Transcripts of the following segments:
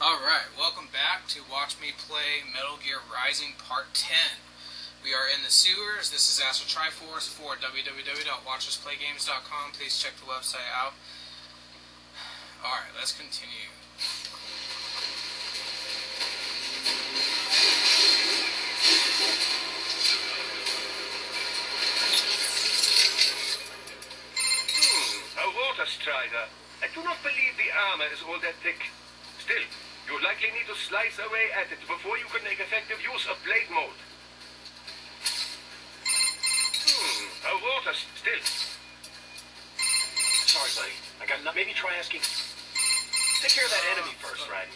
Alright, welcome back to Watch Me Play Metal Gear Rising Part 10. We are in the sewers. This is Astral Triforce for www.watchersplaygames.com. Please check the website out. Alright, let's continue. A water strider. I do not believe the armor is all that thick. Still, you likely need to slice away at it before you can make effective use of blade mode. A water still. Sorry, buddy. I got maybe try asking. Take care of that enemy first, right?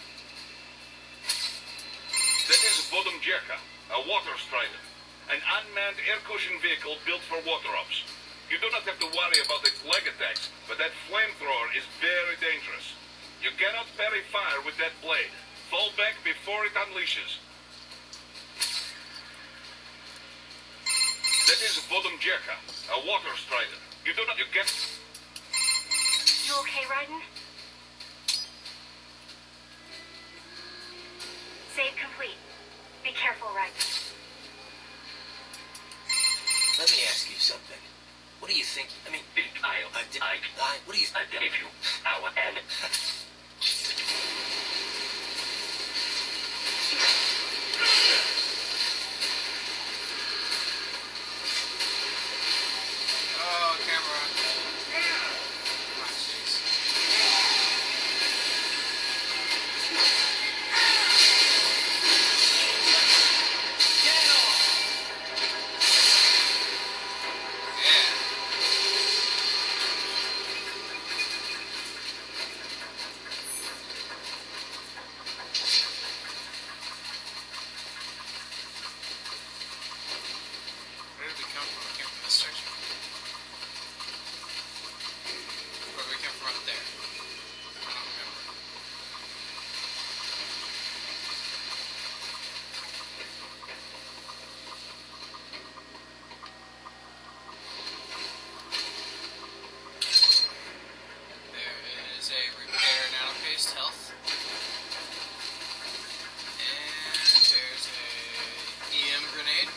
That is Vodom-Jerka, a water strider. An unmanned air cushion vehicle built for water ops. You do not have to worry about its leg attacks, but that flamethrower is very dangerous. You cannot parry fire with that blade. Fall back before it unleashes. That is Vodom-Jerka, a water strider. You get... You okay, Raiden? Save complete. Be careful, Raiden. Let me ask you something. What do you think? I mean, what do you think? If you... Our end. Oh, camera. Oh, jeez. Health. And there's a EM grenade.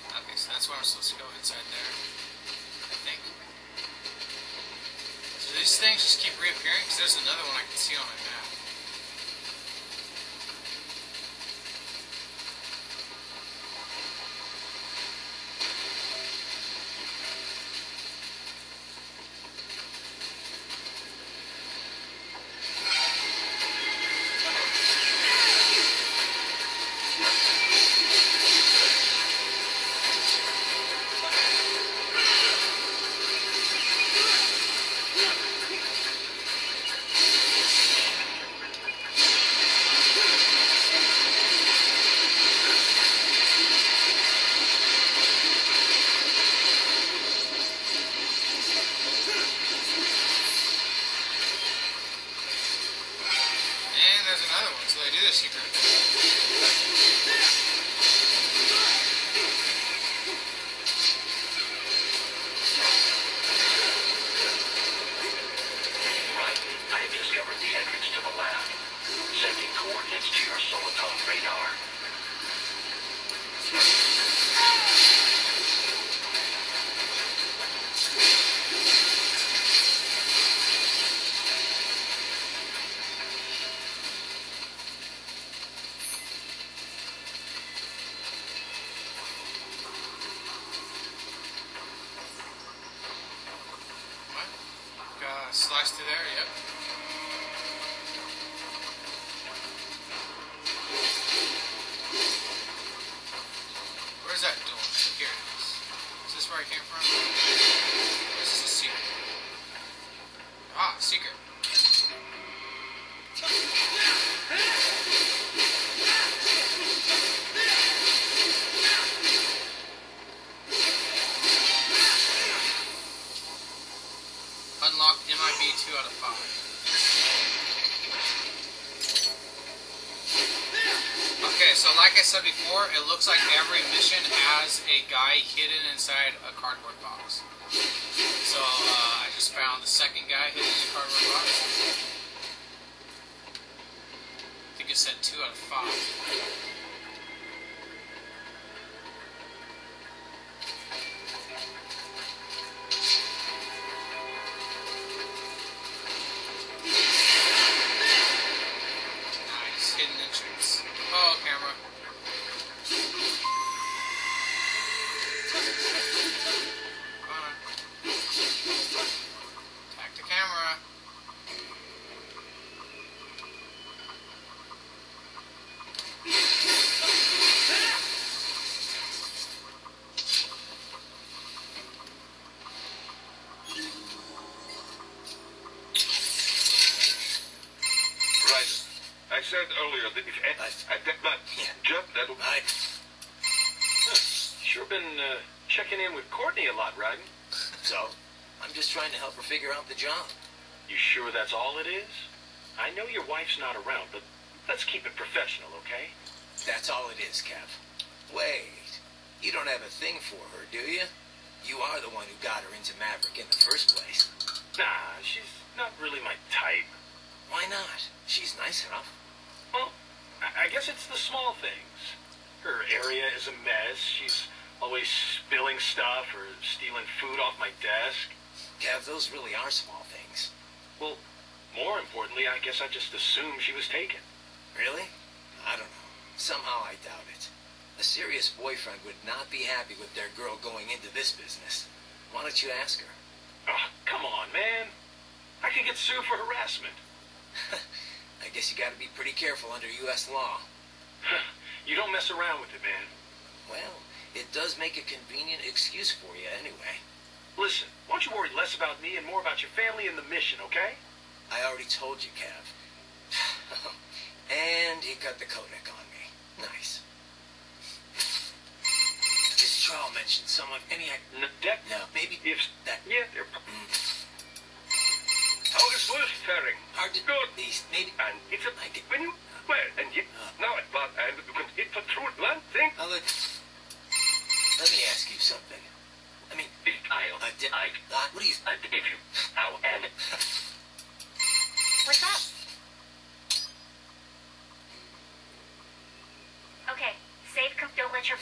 Okay, so that's where I'm supposed to go, inside there, I think. So these things just keep reappearing, because there's another one I can see on my map. slice through there, yep. Where's that door? Here it is. Is this where I came from? Or is this a secret? Ah, secret. Unlock MIB 2 out of 5. Okay, so like I said before, it looks like every mission has a guy hidden inside a cardboard box. So I just found the second guy hidden in a cardboard box. I think it said 2 out of 5. Hidden entrance. Oh, camera. Come on. Attack the camera. I said earlier that if I think that Jeff, that'll... Sure been checking in with Courtney a lot, Ryden. So? I'm just trying to help her figure out the job. You sure that's all it is? I know your wife's not around, but let's keep it professional, okay? That's all it is, Kev. Wait. You don't have a thing for her, do you? You are the one who got her into Maverick in the first place. Nah, she's not really my type. Why not? She's nice enough. Well, I guess it's the small things. Her area is a mess. She's always spilling stuff or stealing food off my desk. Kev, those really are small things. Well, more importantly, I guess I just assumed she was taken. Really? I don't know. Somehow I doubt it. A serious boyfriend would not be happy with their girl going into this business. Why don't you ask her? Oh, come on, man. I could get sued for harassment. I guess you gotta be pretty careful under U.S. law. You don't mess around with it, man. Well, it does make a convenient excuse for you anyway. Listen, why don't you worry less about me and more about your family and the mission, okay? I already told you, Kev. And he cut the codec on me. Nice. This trial mentioned some of any... No, maybe if that... Yeah, they're... How is Wolf faring? Hard to... Good. These, maybe... And it's a... I get... When you... Well, and you... Now, but and you can hit the truth one thing. Let me ask you something. I mean... what do you... I gave you... How and... What's up? Okay, save. Don't let your...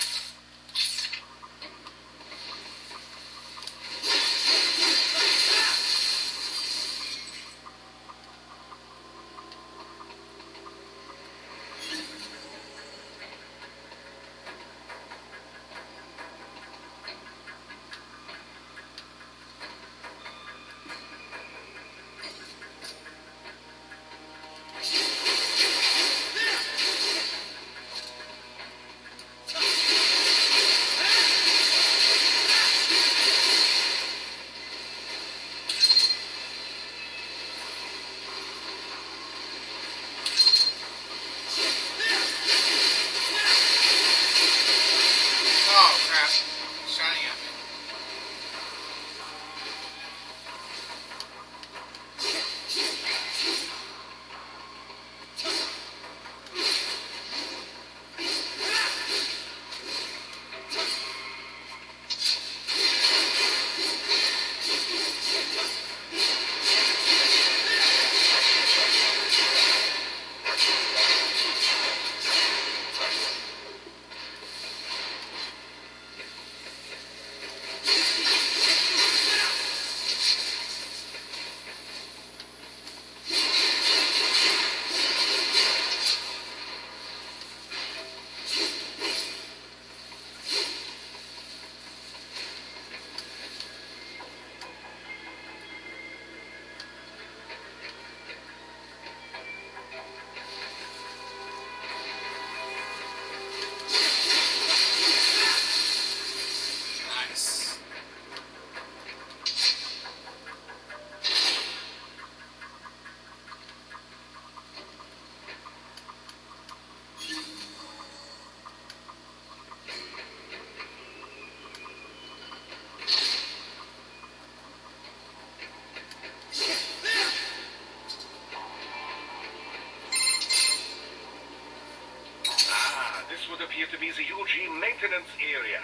appear to be the UG maintenance area.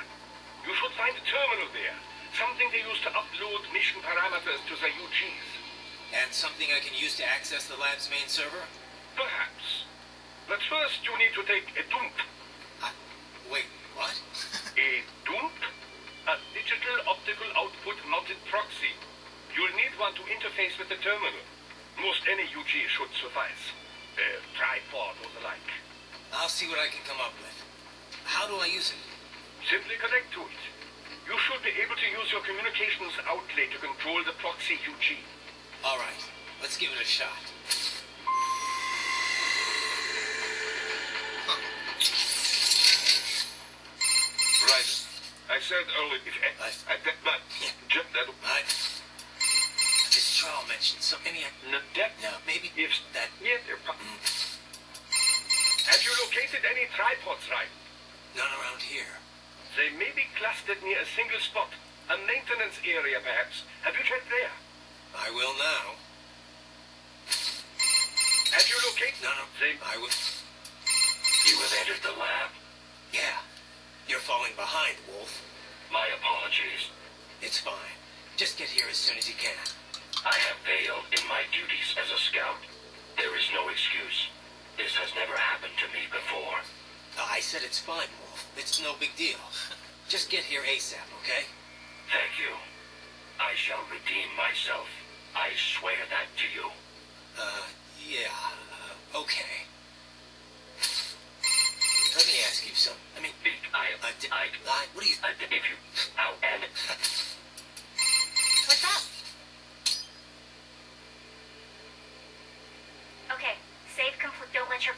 You should find a terminal there. Something they use to upload mission parameters to the UGs. And something I can use to access the lab's main server? Perhaps. But first you need to take a dump. Wait, what? A dump? A digital optical output mounted proxy. You'll need one to interface with the terminal. Most any UG should suffice. A tripod or the like. I'll see what I can come up with. How do I use it? Simply connect to it. You should be able to use your communications outlet to control the proxy UG. All right, let's give it a shot. Right. I said earlier, if This trial mentioned something. No, maybe if that. yeah, have you located any tripods, right? None around here. They may be clustered near a single spot. A maintenance area, perhaps. Have you checked there? I will now. Have you located? No. They... I will. You have entered the lab. Yeah. You're falling behind, Wolf. My apologies. It's fine. Just get here as soon as you can. I have failed in my duties as a scout. There is no excuse. This has never happened to me before. I said it's fine, Wolf. It's no big deal. Just get here ASAP, okay? Thank you. I shall redeem myself. I swear that to you. Yeah, okay. Let me ask you something. I mean, what do you... If you... I'll end it. What's up? Okay, save complete. Don't let your...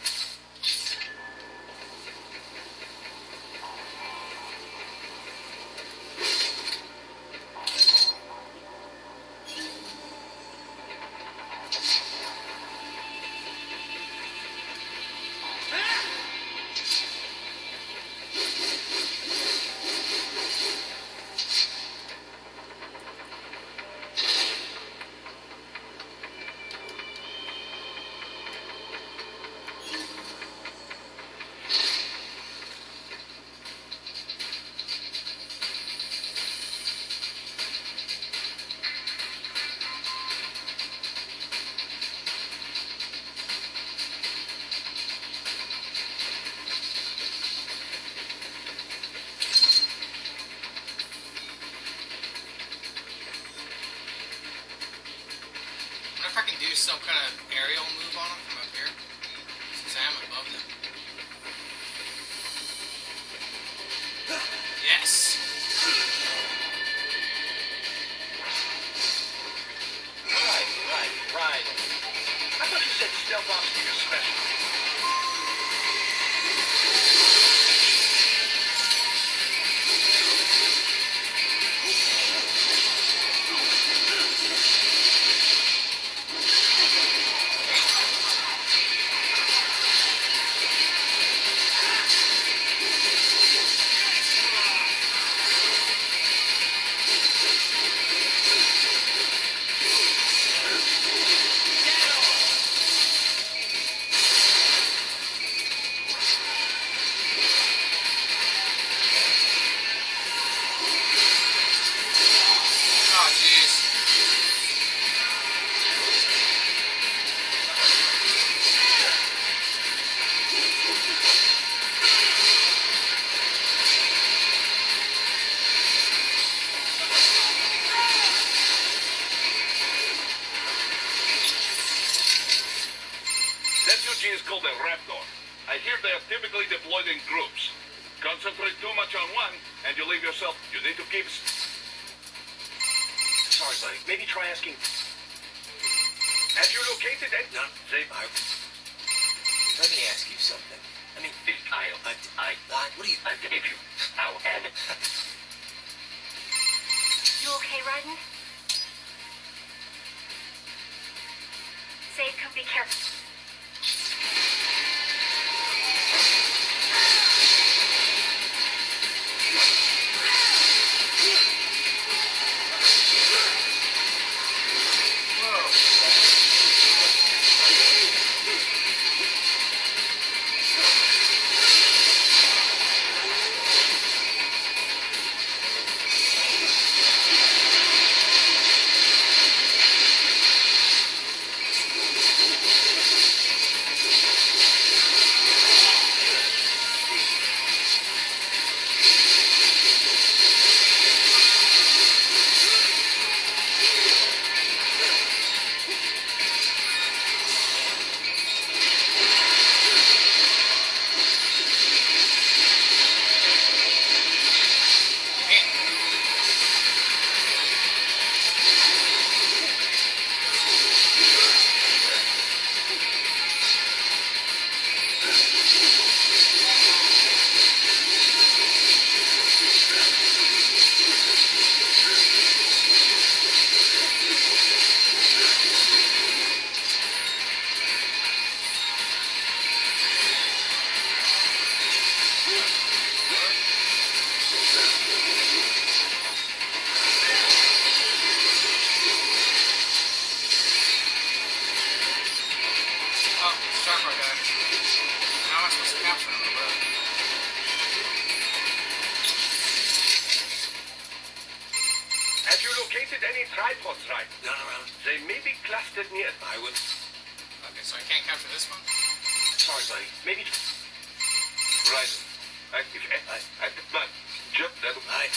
If I can do some kind of aerial move on them from up here, since I am above them. Yes! Right. I thought you said stealth ops were your specialty. Oh, jeez. That UG is called a Raptor. I hear they are typically deployed in groups. Concentrate too much on one, and you leave yourself. You need to keep... Sorry, buddy. Maybe try asking... Have you located it? No. They... Let me ask you something. I mean, what do you... If you... I'll end it. You okay, Ryden? Save, come be careful. any tripods, right? None around. They may be clustered near. I would. Okay, so I can't capture this one? Sorry, buddy. Maybe... Right. Active. Active plan. Jump that. Aye.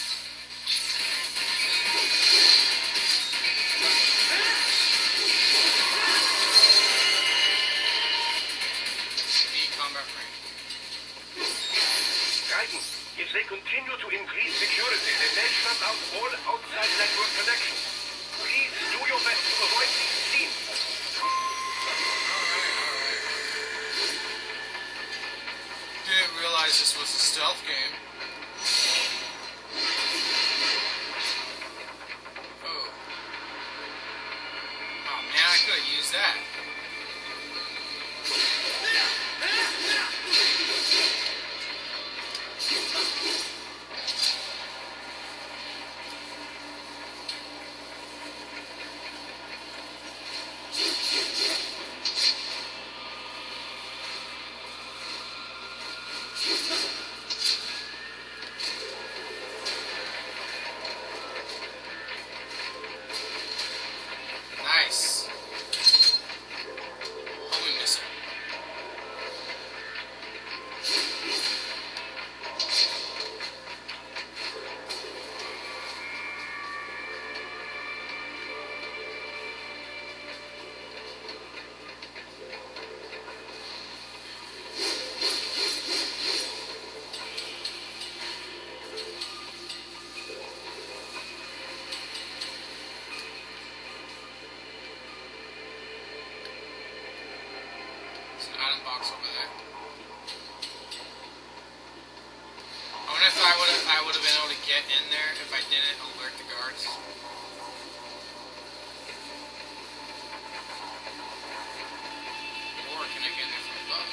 Combat frame. Guidance. If they continue to increase security, they may shut out all outside network connections. Please do your best to avoid these scenes. Alright. Didn't realize this was a stealth game. Oh. Oh man, I could have used that. Nice. Homing missile. There's an item box over there. I wonder if I would have been able to get in there if I didn't alert the guards. Or can I get in there from above?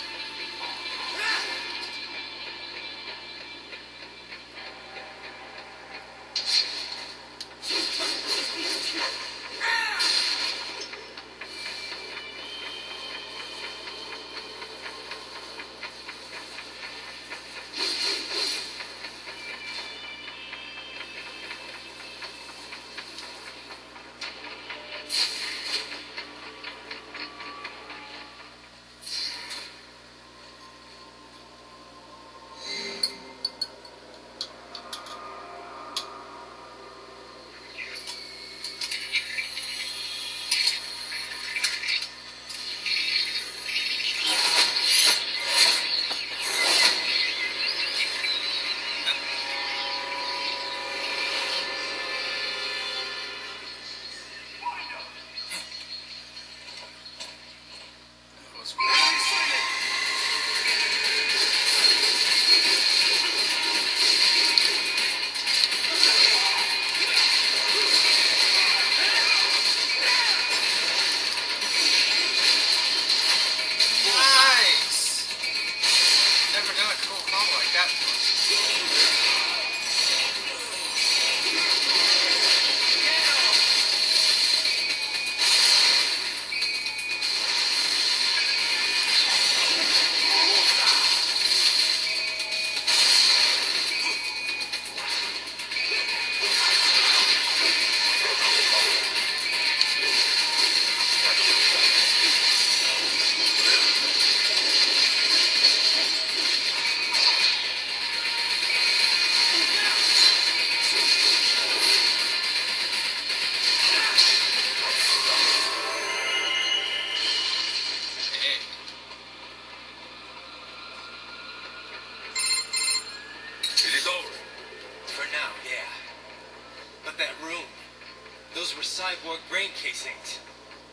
Those were cyborg brain casings.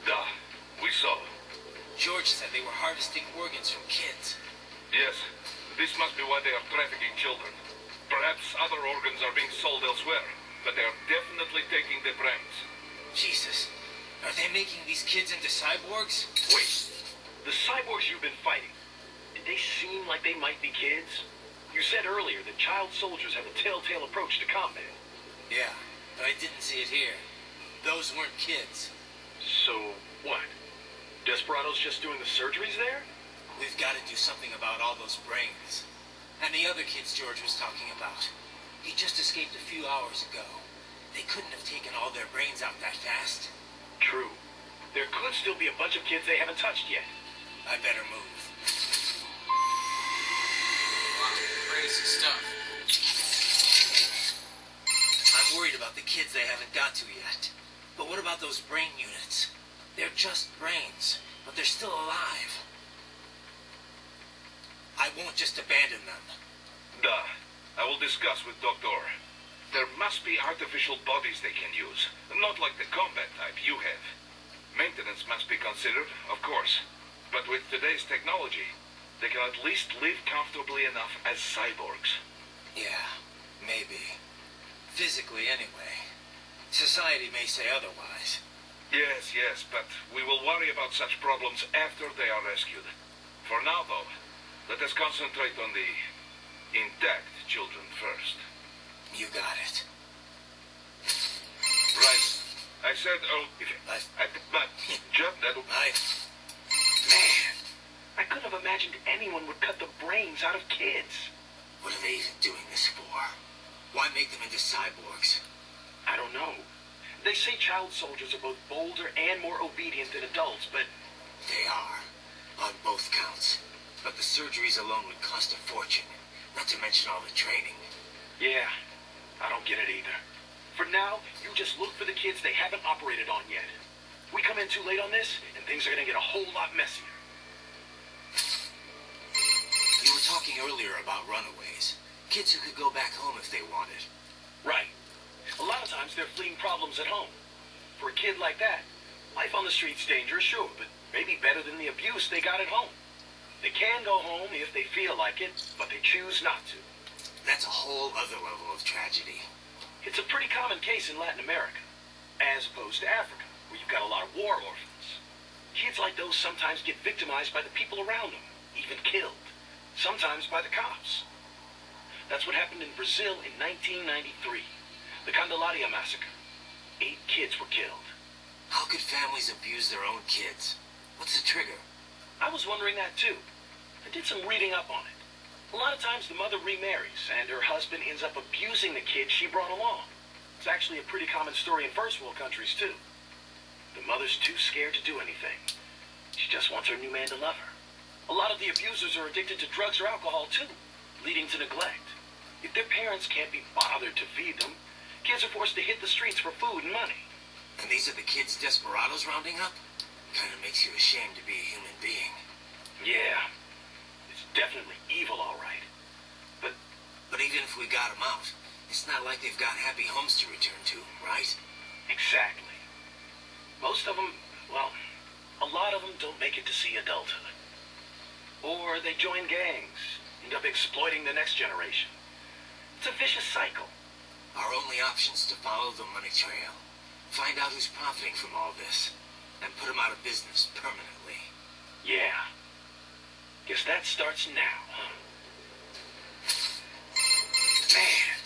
Duh. We saw. George said they were harvesting organs from kids. Yes. This must be why they are trafficking children. Perhaps other organs are being sold elsewhere, but they are definitely taking the brains. Jesus. Are they making these kids into cyborgs? Wait. The cyborgs you've been fighting, did they seem like they might be kids? You said earlier that child soldiers have a telltale approach to combat. Yeah, but I didn't see it here. Those weren't kids. So, what? Desperados just doing the surgeries there? We've got to do something about all those brains. And the other kids George was talking about. He just escaped a few hours ago. They couldn't have taken all their brains out that fast. True. There could still be a bunch of kids they haven't touched yet. I better move. Wow, crazy stuff. I'm worried about the kids they haven't got to yet. But what about those brain units? They're just brains, but they're still alive. I won't just abandon them. Duh. I will discuss with Doctor. There must be artificial bodies they can use, not like the combat type you have. Maintenance must be considered, of course. But with today's technology, they can at least live comfortably enough as cyborgs. Yeah, maybe. Physically, anyway. Society may say otherwise. Yes, but we will worry about such problems after they are rescued. For now, though, let us concentrate on the intact children first. You got it. Right. I said, but just that. Man, I couldn't have imagined anyone would cut the brains out of kids. What are they even doing this for? Why make them into cyborgs? I don't know. They say child soldiers are both bolder and more obedient than adults, but... They are. On both counts. But the surgeries alone would cost a fortune. Not to mention all the training. Yeah, I don't get it either. For now, you just look for the kids they haven't operated on yet. We come in too late on this, and things are gonna get a whole lot messier. You were talking earlier about runaways. Kids who could go back home if they wanted. Right. A lot of times they're fleeing problems at home. For a kid like that, life on the street's dangerous, sure, but maybe better than the abuse they got at home. They can go home if they feel like it, but they choose not to. That's a whole other level of tragedy. It's a pretty common case in Latin America, as opposed to Africa, where you've got a lot of war orphans. Kids like those sometimes get victimized by the people around them, even killed. Sometimes by the cops. That's what happened in Brazil in 1993. The Candelaria massacre. 8 kids were killed. How could families abuse their own kids? What's the trigger? I was wondering that too. I did some reading up on it. A lot of times the mother remarries, and her husband ends up abusing the kid she brought along. It's actually a pretty common story in first world countries too. The mother's too scared to do anything. She just wants her new man to love her. A lot of the abusers are addicted to drugs or alcohol too, leading to neglect. If their parents can't be bothered to feed them, kids are forced to hit the streets for food and money. And these are the kids desperados rounding up? Kinda makes you ashamed to be a human being. Yeah, it's definitely evil, all right. But even if we got them out, it's not like they've got happy homes to return to, right? Exactly. Most of them, well, a lot of them don't make it to see adulthood. Or they join gangs, end up exploiting the next generation. It's a vicious cycle. Our only option's to follow the money trail. Find out who's profiting from all this. And put them out of business permanently. Yeah. Guess that starts now, huh? Man,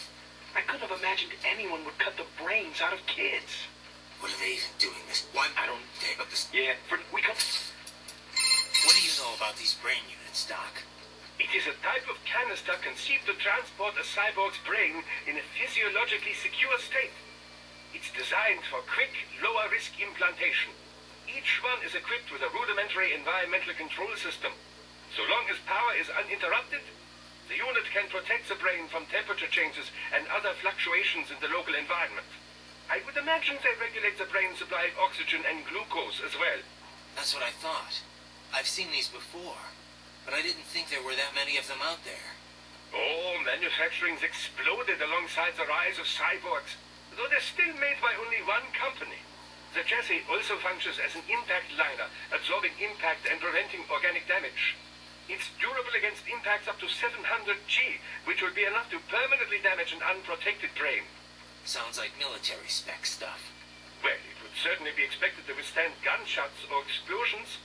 I couldn't have imagined anyone would cut the brains out of kids. What are they even doing this? What? I don't... But this... Yeah, we come... What do you know about these brain units, Doc? It is a type of canister conceived to transport a cyborg's brain in a physiologically secure state. It's designed for quick, lower-risk implantation. Each one is equipped with a rudimentary environmental control system. So long as power is uninterrupted, the unit can protect the brain from temperature changes and other fluctuations in the local environment. I would imagine they regulate the brain supply of oxygen and glucose as well. That's what I thought. I've seen these before, but I didn't think there were that many of them out there. Oh, manufacturing's exploded alongside the rise of cyborgs, though they're still made by only one company. The chassis also functions as an impact liner, absorbing impact and preventing organic damage. It's durable against impacts up to 700 G, which would be enough to permanently damage an unprotected brain. Sounds like military spec stuff. Well, it would certainly be expected to withstand gunshots or explosions.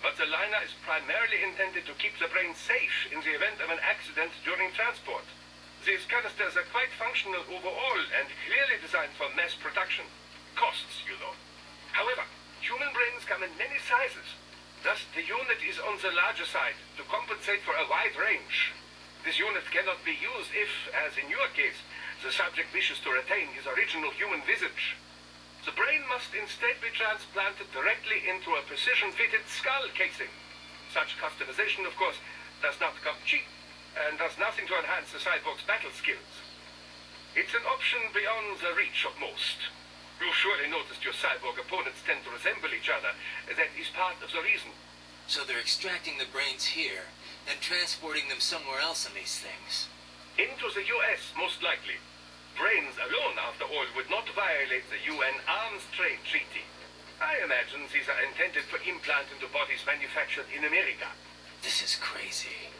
But the liner is primarily intended to keep the brain safe in the event of an accident during transport. These canisters are quite functional overall and clearly designed for mass production. Costs, you know. However, human brains come in many sizes. Thus, the unit is on the larger side to compensate for a wide range. This unit cannot be used if, as in your case, the subject wishes to retain his original human visage. The brain must instead be transplanted directly into a precision-fitted skull casing. Such customization, of course, does not come cheap, and does nothing to enhance the cyborg's battle skills. It's an option beyond the reach of most. You surely noticed your cyborg opponents tend to resemble each other. That is part of the reason. So they're extracting the brains here, and transporting them somewhere else in these things. Into the US, most likely. Brains alone, after all, would not violate the UN Arms Trade Treaty. I imagine these are intended for implant into bodies manufactured in America. This is crazy.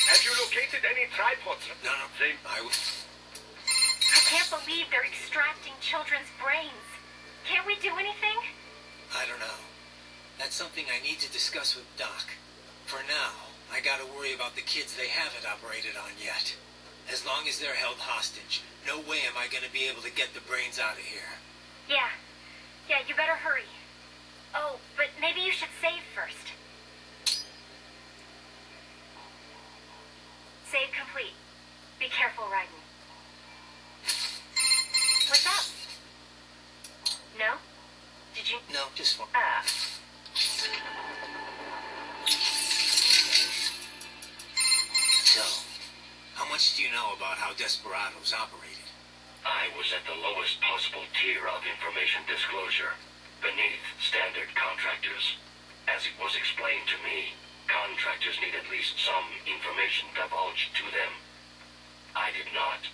Have you located any tripods? No, I can't believe they're extracting children's brains. Can't we do anything? I don't know. That's something I need to discuss with Doc. For now, I gotta worry about the kids they haven't operated on yet. As long as they're held hostage, no way am I gonna be able to get the brains out of here. Yeah, you better hurry. Oh, but maybe you should save first. Save complete. Be careful, Raiden. What's up? No? Did you? No, just one. So, how much do you know about how Desperados operated? I was at the lowest possible tier of information disclosure, beneath standard contractors. As it was explained to me, contractors need at least some information divulged to them. I did not.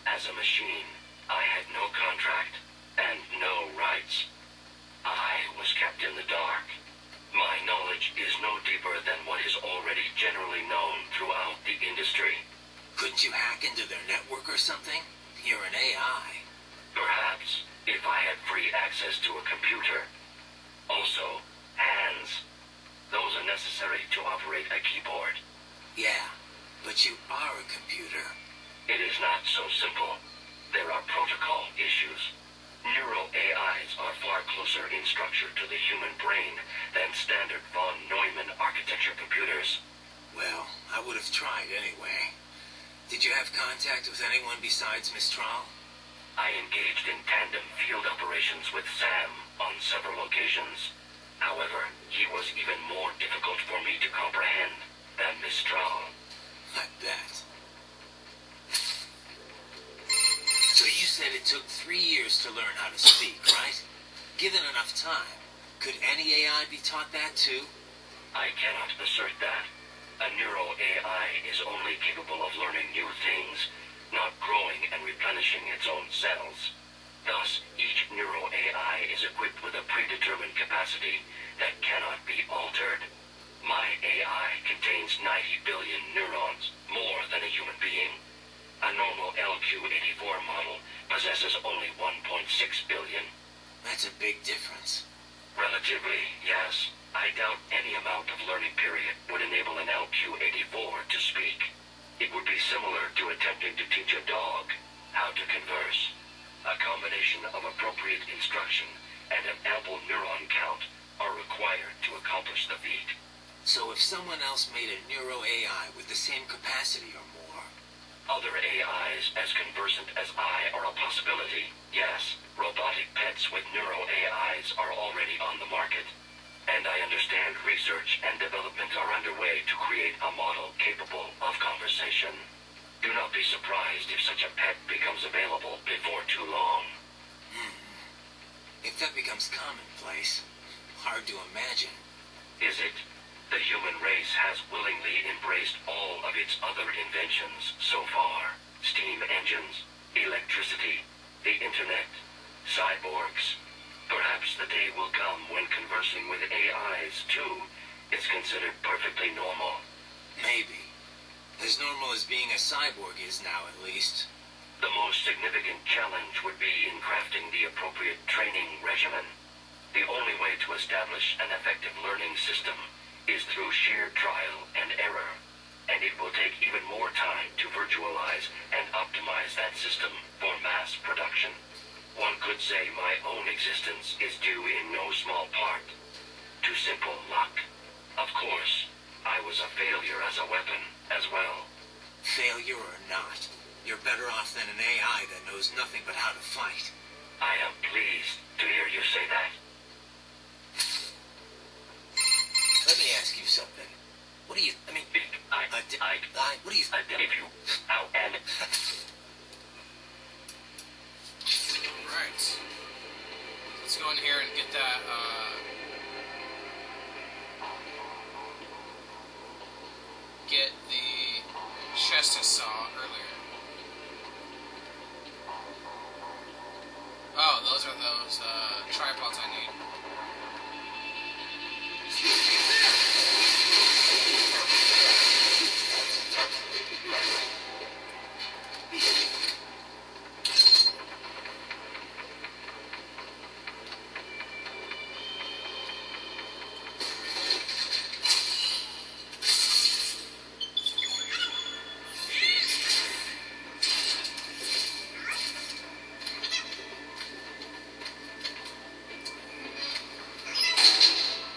As a machine, I had no contract and no rights. I was kept in the dark. My knowledge is no deeper than what is already generally known throughout the industry. Couldn't you hack into their network or something? You're an AI. Perhaps, if I had free access to a computer. Also, hands. Those are necessary to operate a keyboard. Yeah, but you are a computer. It is not so simple. There are protocol issues. Neural AIs are far closer in structure to the human brain than standard von Neumann architecture computers. Well, I would have tried anyway. Did you have contact with anyone besides Mistral? I engaged in tandem field operations with Sam on several occasions. However, he was even more difficult for me to comprehend than Mistral. I bet. So you said it took 3 years to learn how to speak, right? Given enough time, could any AI be taught that too? I cannot assert that. A neural AI is only capable of learning new things, not growing and replenishing its own cells. Thus, each neural AI is equipped with a predetermined capacity that cannot be altered. My AI contains 90 billion neurons, more than a human being. A normal LQ-84 model possesses only 1.6 billion. That's a big difference. Relatively, yes. I doubt any amount of learning period would enable an LQ-84 to speak. It would be similar to attempting to teach a dog how to converse. A combination of appropriate instruction and an ample neuron count are required to accomplish the feat. So if someone else made a neuro AI with the same capacity or more... Other AIs as conversant as I are a possibility, yes. Robotic pets with neuro AIs are already on the market. And I understand research and development are underway to create a model capable of conversation. Do not be surprised if such a pet becomes available before too long. If that becomes commonplace, hard to imagine. Is it? The human race has willingly embraced all of its other inventions so far. Steam engines, electricity, the internet, cyborgs. Perhaps the day will come when conversing with AIs, too, is considered perfectly normal. Maybe. As normal as being a cyborg is now, at least. The most significant challenge would be in crafting the appropriate training regimen. The only way to establish an effective learning system is through sheer trial and error, and it will take even more time to virtualize and optimize that system for mass production. One could say my own existence is due in no small part to simple luck. Of course, I was a failure as a weapon as well. Failure or not, you're better off than an AI that knows nothing but how to fight. I am pleased to hear you say that. Let me ask you something. What do you, I mean, what do you, If you, how, and Alright. Let's go in here and get that, get the chest I saw earlier. Oh, those are those, tripods I need.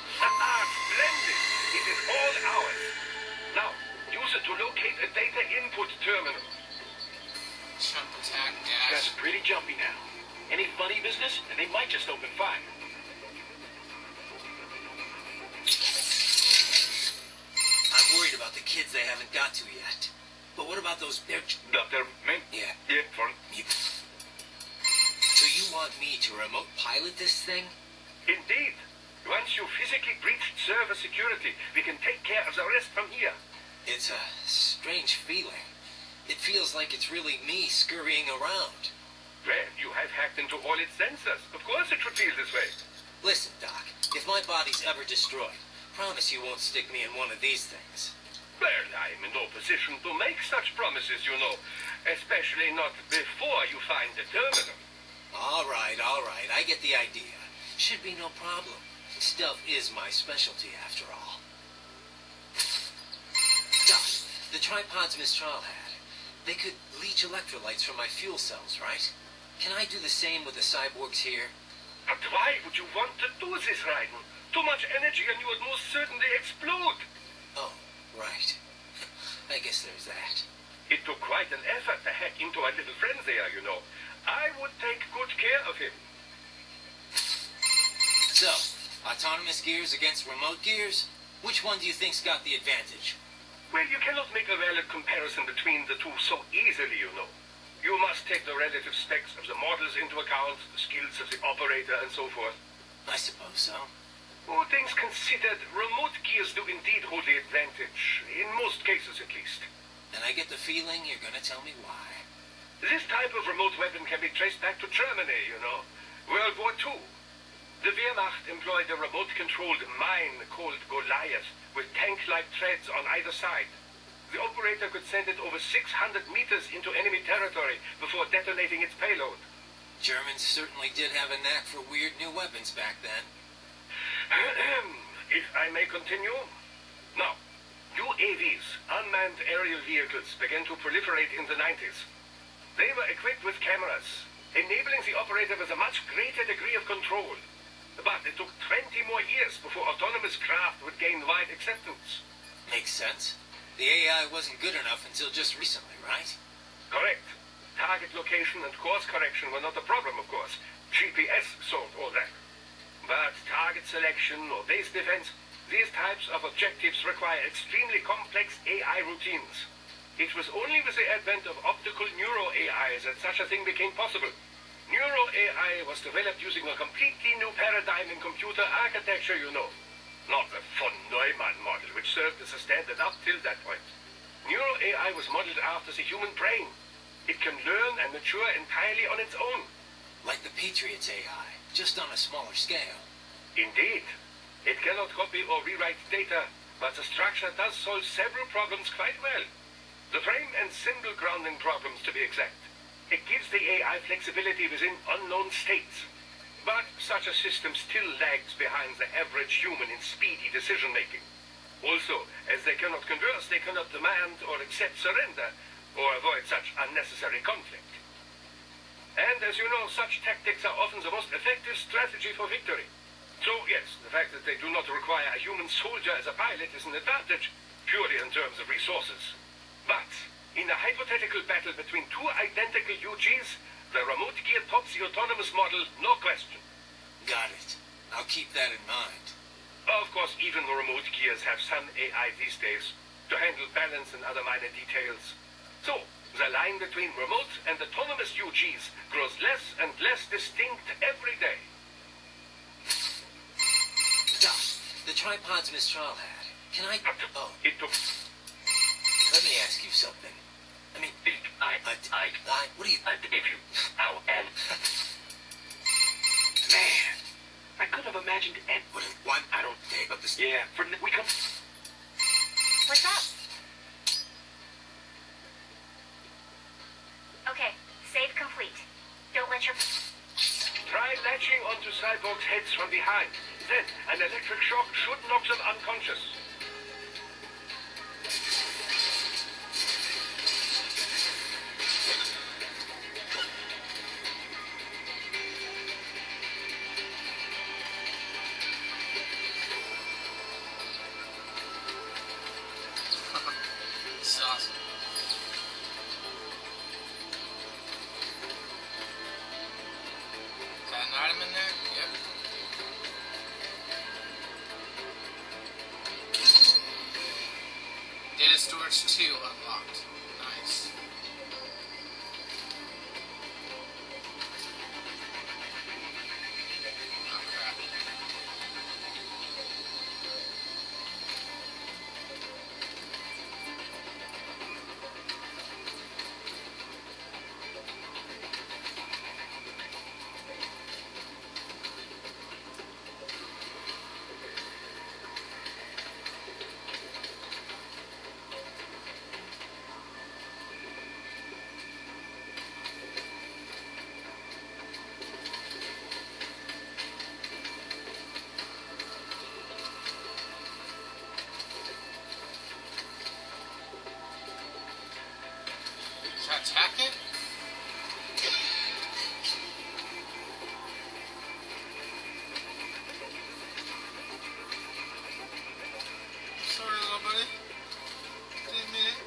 Splendid! It is all ours. Now, use it to locate a data input terminal. Jump attack That's dash. pretty jumpy now. Any funny business, and they might just open fire. I'm worried about the kids they haven't got to yet. But what about those, Dr. Main? yeah. For So you want me to remote pilot this thing? Indeed. Once you physically breached server security, we can take care of the rest from here. It's a strange feeling. It feels like it's really me scurrying around. Well, you have hacked into all its sensors. Of course it should feel this way. Listen, Doc, if my body's ever destroyed, promise you won't stick me in one of these things. Well, I'm in no position to make such promises, you know. Especially not before you find the terminal. All right, I get the idea. Should be no problem. Stealth is my specialty, after all. Doc, the tripods Mistral had, they could leach electrolytes from my fuel cells, right? Can I do the same with the cyborgs here? But why would you want to do this, Raiden? Too much energy and you would most certainly explode. Oh, right. I guess there's that. It took quite an effort to hack into our little friend there, you know. I would take good care of him. So, autonomous gears against remote gears? Which one do you think's got the advantage? Well, you cannot make a valid comparison between the two so easily, you know. You must take the relative specs of the models into account, the skills of the operator, and so forth. I suppose so. All things considered, remote gears do indeed hold the advantage, in most cases at least. And I get the feeling you're gonna tell me why. This type of remote weapon can be traced back to Germany, you know. World War II. The Wehrmacht employed a remote-controlled mine called Goliath, with tank-like treads on either side. The operator could send it over 600 meters into enemy territory before detonating its payload. Germans certainly did have a knack for weird new weapons back then. If I may continue. Now, UAVs, unmanned aerial vehicles, began to proliferate in the 90s. They were equipped with cameras, enabling the operator with a much greater degree of control. But it took 20 more years before autonomous craft would gain wide acceptance. Makes sense. The AI wasn't good enough until just recently, right? Correct. Target location and course correction were not a problem, of course. GPS solved all that. But target selection or base defense, these types of objectives require extremely complex AI routines. It was only with the advent of optical neuro-AI that such a thing became possible. Neuro-AI was developed using a completely new paradigm in computer architecture, you know. Not the von Neumann model, which served as a standard up till that point. Neuro-AI was modeled after the human brain. It can learn and mature entirely on its own. Like the Patriots AI, just on a smaller scale. Indeed. It cannot copy or rewrite data, but the structure does solve several problems quite well. The frame and symbol grounding problems, to be exact. It gives the AI flexibility within unknown states. But such a system still lags behind the average human in speedy decision-making. Also, as they cannot converse, they cannot demand or accept surrender, or avoid such unnecessary conflict. And as you know, such tactics are often the most effective strategy for victory. So yes, the fact that they do not require a human soldier as a pilot is an advantage, purely in terms of resources. But In a hypothetical battle between two identical UGs, the remote gear tops the autonomous model, no question. Got it. I'll keep that in mind. Of course, even the remote gears have some AI these days to handle balance and other minor details. So, the line between remote and autonomous UGs grows less and less distinct every day. Doc, the tripods Mistral had. Can I... Oh, It took... let me ask you something. I mean... what do you... If you... How and... Man, I couldn't have imagined Ed. What? I don't think of this... Yeah, we come. What's up? Okay, save complete. Don't let your... Try latching onto cyborgs' heads from behind. Then, an electric shock should knock them unconscious. This is awesome. Is that an item in there? Yep. Data storage 2 unlocked. Nice. Oh crap. Should I attack it? Sorry, little buddy. Didn't mean it.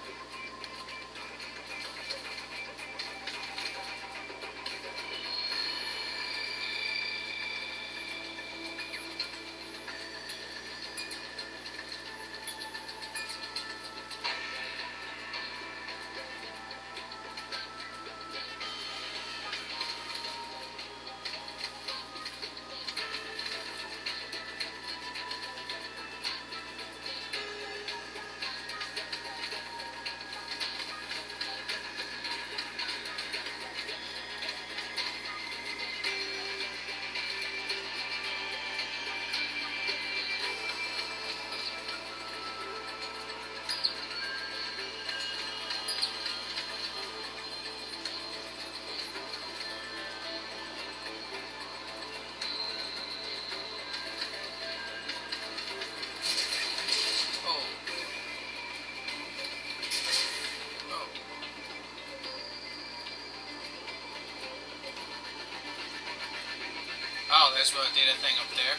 Oh, there's what data thing up there.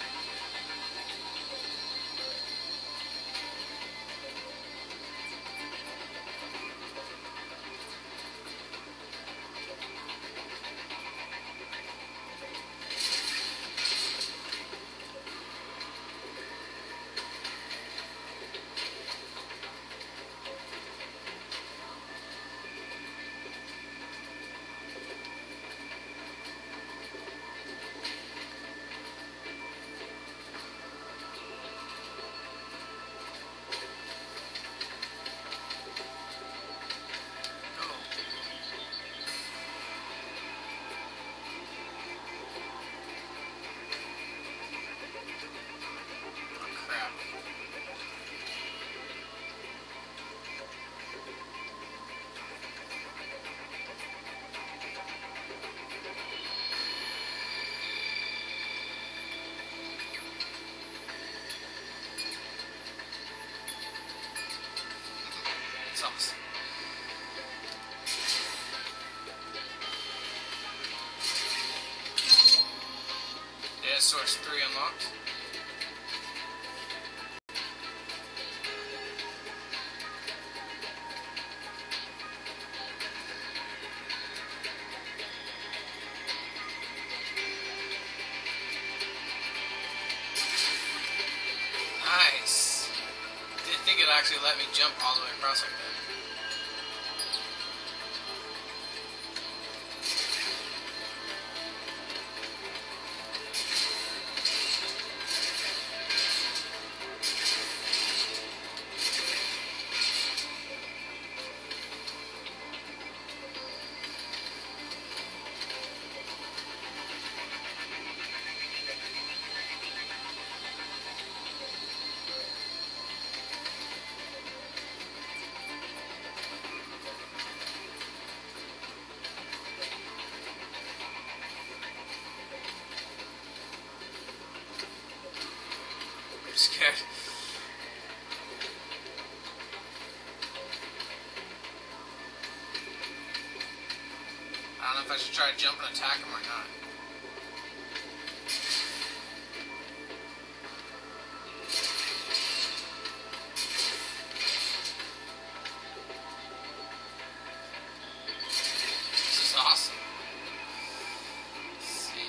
Sucks. Data source 3 unlocked. think it'll actually let me jump all the way across like that. I'm scared. I don't know if I should try to jump and attack him or not. This is awesome. Let's see.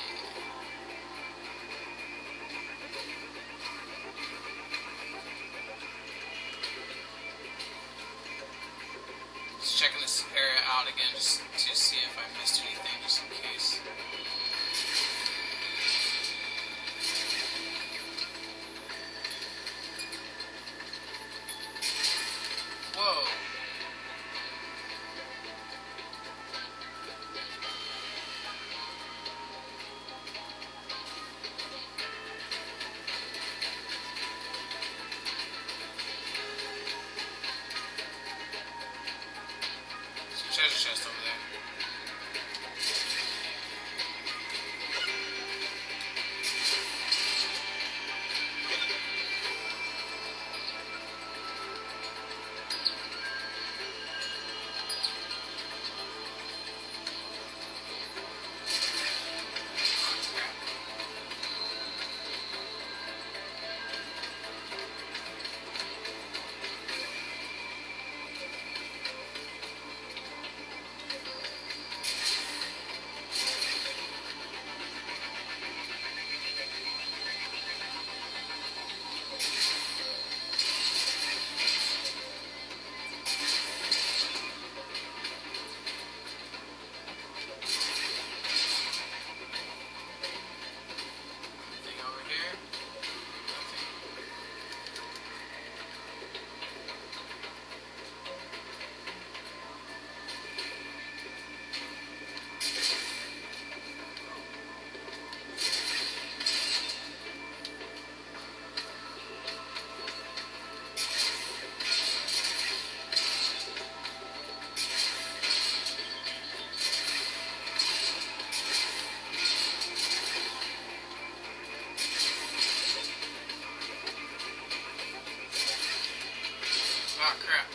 Just checking this area out again just to see if I missed anything, just in case. Whoa. There's a treasure chest over there. Anything over here? Nothing. Oh crap.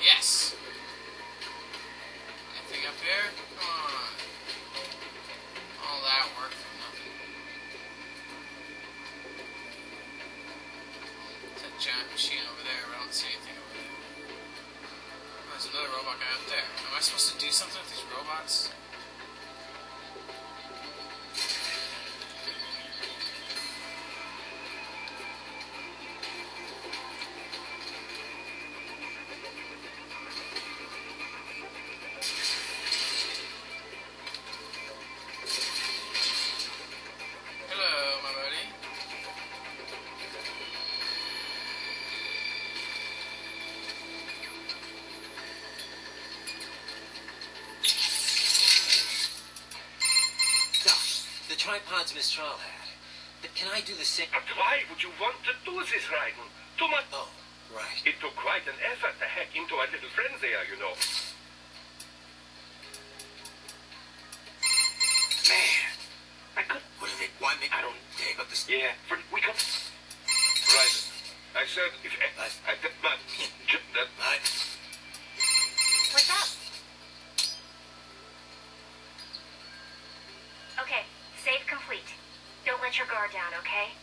Yes. Anything up here? Come on. All that work for nothing. There's that giant machine over there, but I don't see anything over there. Oh, there's another robot guy up there. Am I I supposed to do something with these robots? Hello, my buddy. The tripods Mistral had. But can I do the same? But why would you want to do this, Raiden? Too much. Oh, right. It took quite an effort to hack into our little friend there, you know. Man, I could. What do they want me? I don't. Take up the... Yeah, we could. Right. I said if I did not that What's up? Okay, save complete. Don't let your guard down, okay?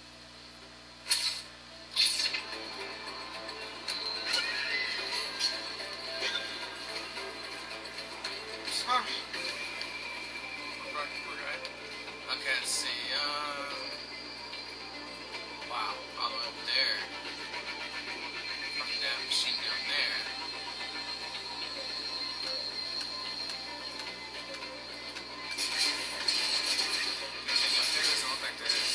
Sorry. Okay, let's see. Wow, all the way up there. Fucking that machine down there. Anything up there? Doesn't look like there is.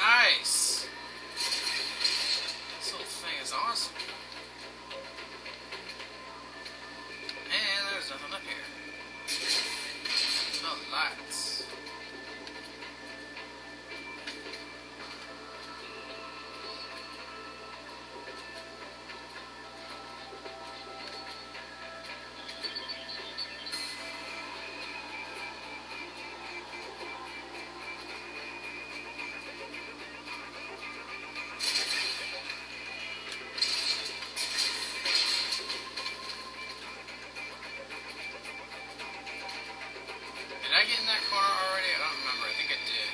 Nice! This little thing is awesome. And there's nothing up here. No lights. Did I get in that corner already? I don't remember. I think I did.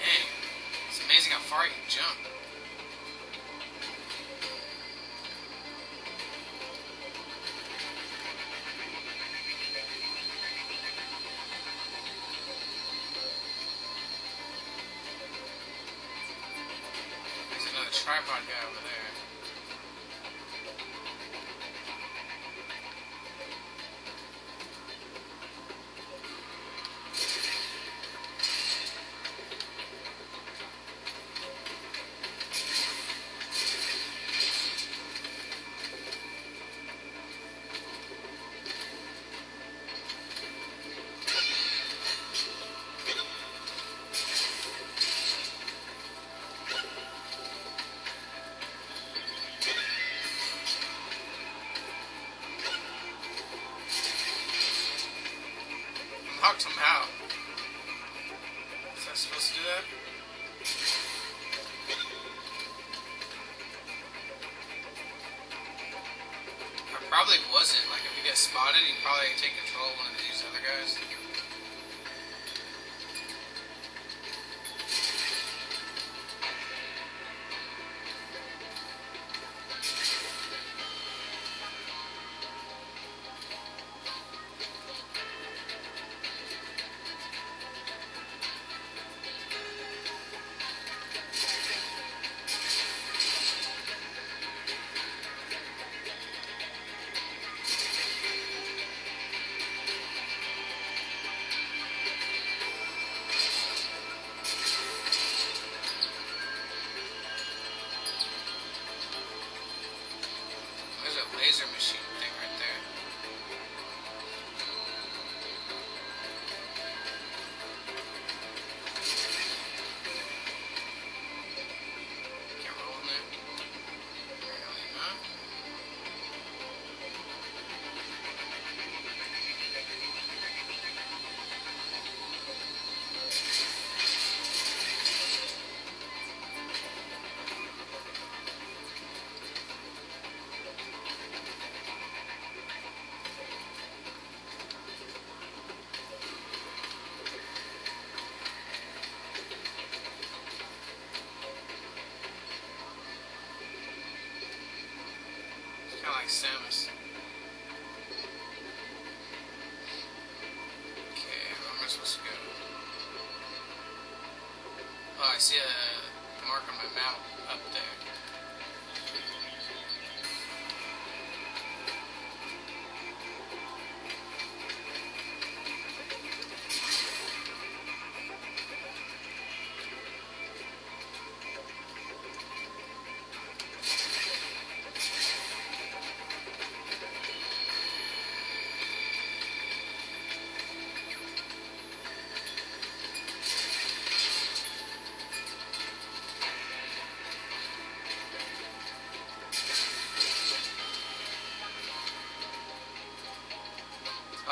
Dang. It's amazing how far you can jump. There's another tripod guy over there. Knocked him out. Was I supposed to do that? I probably wasn't. Like, if you get spotted, you probably take control of one of these other guys. Samus. Okay, where am I supposed to go? Oh, I see a mark on my map up there.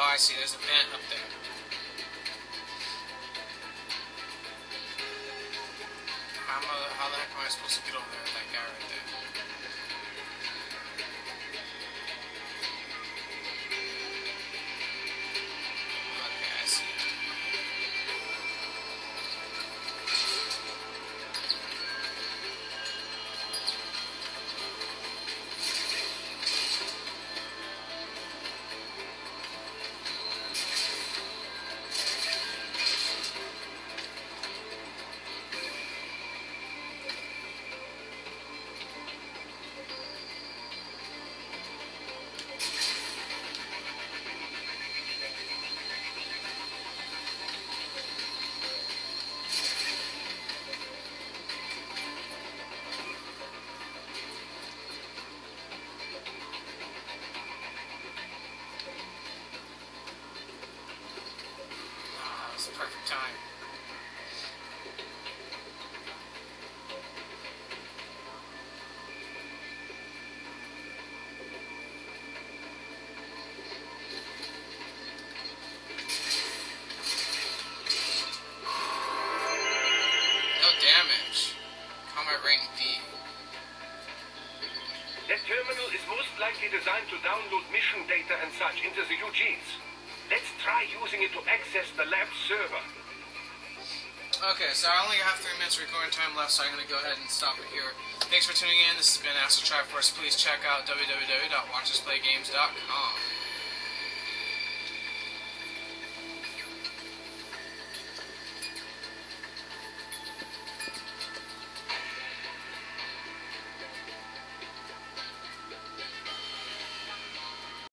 Oh, I see. There's a vent up there. How the heck am I supposed to get over there with that guy right there? Okay, I see. Perfect time. No damage. Combat rank D. That terminal is most likely designed to download mission data and such into the UGs. Let's try using it to access the lab server. Okay, so I only have 3 minutes recording time left, so I'm going to go ahead and stop it here. Thanks for tuning in. This has been Astral Triforce. Please check out www.WatchMePlayGames.com.